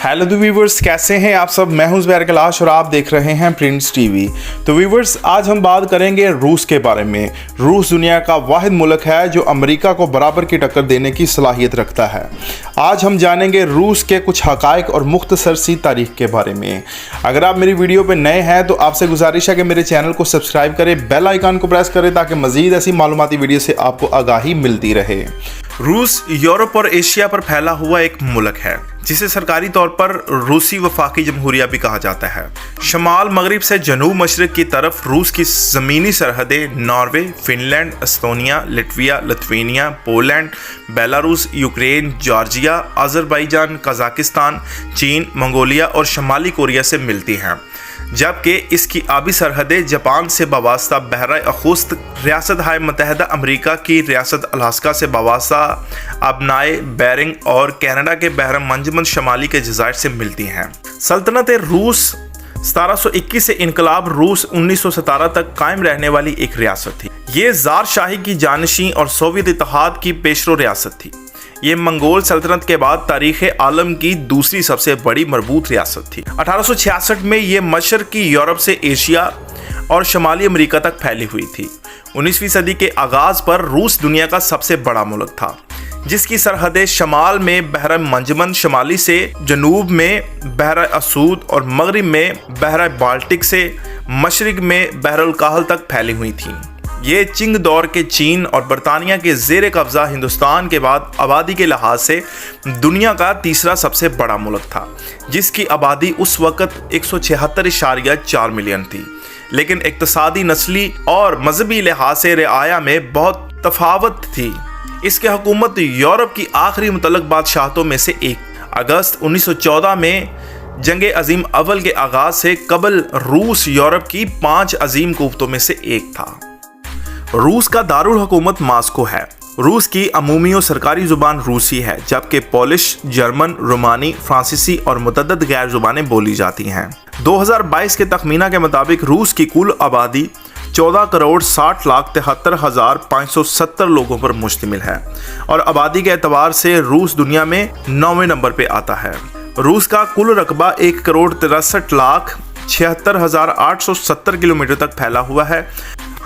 Hello viewers, कैसे हैं आप सब। मैं हूं ज़ुबैर कैलाश और आप देख रहे हैं प्रिंस टीवी। तो व्यूवर्स, आज हम बात करेंगे रूस के बारे में। रूस दुनिया का वाहिद मुल्क है जो अमेरिका को बराबर की टक्कर देने की सलाहियत रखता है। आज हम जानेंगे रूस के कुछ हक़ाइक़ और मुख्तसर सी तारीख़ के बारे में। अगर आप मेरी वीडियो पर नए हैं तो आपसे गुजारिश है कि मेरे चैनल को सब्सक्राइब करें, बेल आइकन को प्रेस करें ताकि मज़ीद ऐसी मालूमाती वीडियो से आपको आगाही मिलती रहे। रूस यूरोप और एशिया पर फैला हुआ एक मुल्क है जिसे सरकारी तौर पर रूसी वफाकी जमहूरिया भी कहा जाता है। शमाल मगरिब से जनूब मशरक की तरफ रूस की ज़मीनी सरहदें Norway, Finland, Estonia, Latvia, Lithuania, Poland, Belarus, Ukraine, Georgia, Azerbaijan, Kazakhstan, चीन, मंगोलिया और शमाली कोरिया से मिलती हैं, जबकि इसकी आबी सरहदें जापान से वाबस्ता बहरा अखुस्त, रियासत हाय मुत्तहिदा अमेरिका की रियासत अलास्का से वाबस्ता अबनाए बेरिंग और कनाडा के बहरा मंजमन शमाली के जज़ायर से मिलती हैं। सल्तनत रूस 1721 से इनकलाब रूस 1917 तक कायम रहने वाली एक रियासत थी। ये ज़ार शाही की जानशी और सोवियत इत्तेहाद की पेशरो रियासत थी। ये मंगोल सल्तनत के बाद तारीख़ आलम की दूसरी सबसे बड़ी मरबूत रियासत थी। 1866 में ये मशरक़ी यूरोप से एशिया और शमाली अमेरिका तक फैली हुई थी। 19वीं सदी के आगाज़ पर रूस दुनिया का सबसे बड़ा मुल्क था, जिसकी सरहदें शमाल में बहरा मंजमन शमाली से, जनूब में बहरा असूद और मगरिब में बहरा बाल्टिक से, मशरिक में बहरुल काहल तक फैली हुई थी। ये चिंग दौर के चीन और बरतानिया के ज़ेर कब्ज़ा हिंदुस्तान के बाद आबादी के लिहाज से दुनिया का तीसरा सबसे बड़ा मुल्क था, जिसकी आबादी उस वक़्त 176.4 मिलियन थी। लेकिन इक़्तिसादी, नस्ली और मजहबी लिहाज से रियाया में बहुत तफावत थी। इसकी हुकूमत यूरोप की आखिरी मुतल्लक बादशाहतों में से एक। अगस्त 1914 में जंग अजीम अव्वल के आगाज़ से कबल रूस यूरोप की 5 अजीम कुव्वतों में से एक था। रूस का दारुल हुकूमत मास्को है। रूस की अमूमी और सरकारी ज़ुबान रूसी है, जबकि पोलिश, जर्मन, रोमानी, फ्रांसीसी और मुतअद्दिद गैर ज़ुबानें बोली जाती हैं। 2022 के तखमीना के मुताबिक रूस की कुल आबादी 14,60,73,570 लोगों पर मुश्तमिल है और आबादी के एतबार से रूस दुनिया में 9वें नंबर पर आता है। रूस का कुल रकबा 1,63,76,870 किलोमीटर तक फैला हुआ है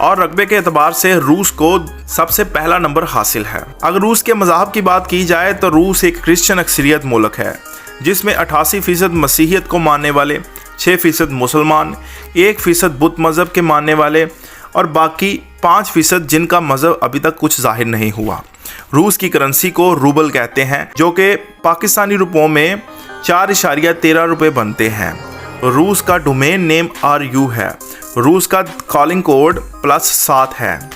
और रकबे के एतबार से रूस को सबसे पहला नंबर हासिल है। अगर रूस के मज़हब की बात की जाए तो रूस एक क्रिश्चियन अक्सरियत मुल्क है, जिसमें 88% मसीहियत को मानने वाले, 6% मुसलमान, 1% बुद्ध मज़हब के मानने वाले और बाकी 5% जिनका मज़हब अभी तक कुछ जाहिर नहीं हुआ। रूस की करेंसी को रूबल कहते हैं, जो कि पाकिस्तानी रुपयों में 4.13 रुपये बनते हैं। रूस का डोमेन नेम RU है। रूस का कॉलिंग कोड +7 है।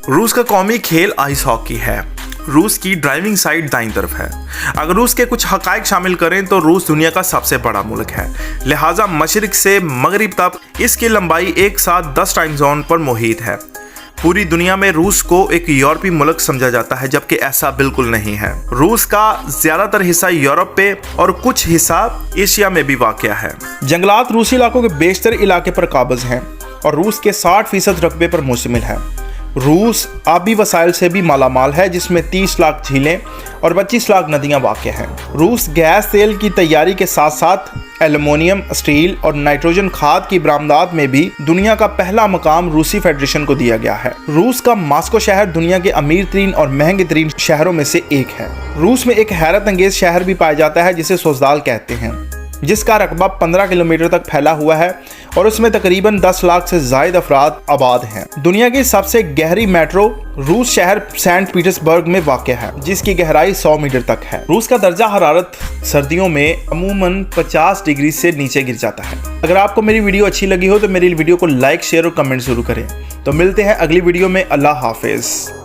रूस का कौमी खेल आइस हॉकी है। रूस की ड्राइविंग साइड दाईं तरफ है। अगर रूस के कुछ हक़ाइक़ शामिल करें तो रूस दुनिया का सबसे बड़ा मुल्क है, लिहाजा मशरिक से मगरिब तक इसकी लंबाई एक साथ 10 टाइम जोन पर मुहित है। पूरी दुनिया में रूस को एक यूरोपीय मुल्क समझा जाता है, जबकि ऐसा बिल्कुल नहीं है। रूस का ज़्यादातर हिस्सा यूरोप पे और कुछ हिस्सा एशिया में भी वाक़या है। जंगलात रूसी इलाकों के बेशतर इलाके पर काबिज़ हैं और रूस के 60% रकबे पर मुश्तमिल है। रूस आबी वसाइल से भी मालामाल है, जिसमें 30 लाख झीलें और 25 लाख नदियाँ वाक़या हैं। रूस गैस तेल की तैयारी के साथ साथ एल्युमिनियम, स्टील और नाइट्रोजन खाद की बरामदात में भी दुनिया का पहला मकाम रूसी फेडरेशन को दिया गया है। रूस का मास्को शहर दुनिया के अमीर तरीन और महंगे तरीन शहरों में से एक है। रूस में एक हैरत अंगेज शहर भी पाया जाता है जिसे सोजदाल कहते हैं, जिसका रकबा 15 किलोमीटर तक फैला हुआ है और उसमें तकरीबन 10 लाख से ज़ायद अफराद आबाद हैं। दुनिया की सबसे गहरी मेट्रो रूस शहर सेंट पीटर्सबर्ग में वाक़या है, जिसकी गहराई 100 मीटर तक है। रूस का दर्जा हरारत सर्दियों में अमूमन 50 डिग्री से नीचे गिर जाता है। अगर आपको मेरी वीडियो अच्छी लगी हो तो मेरी वीडियो को लाइक, शेयर और कमेंट जरूर करें। तो मिलते हैं अगली वीडियो में। अल्लाह हाफिज़।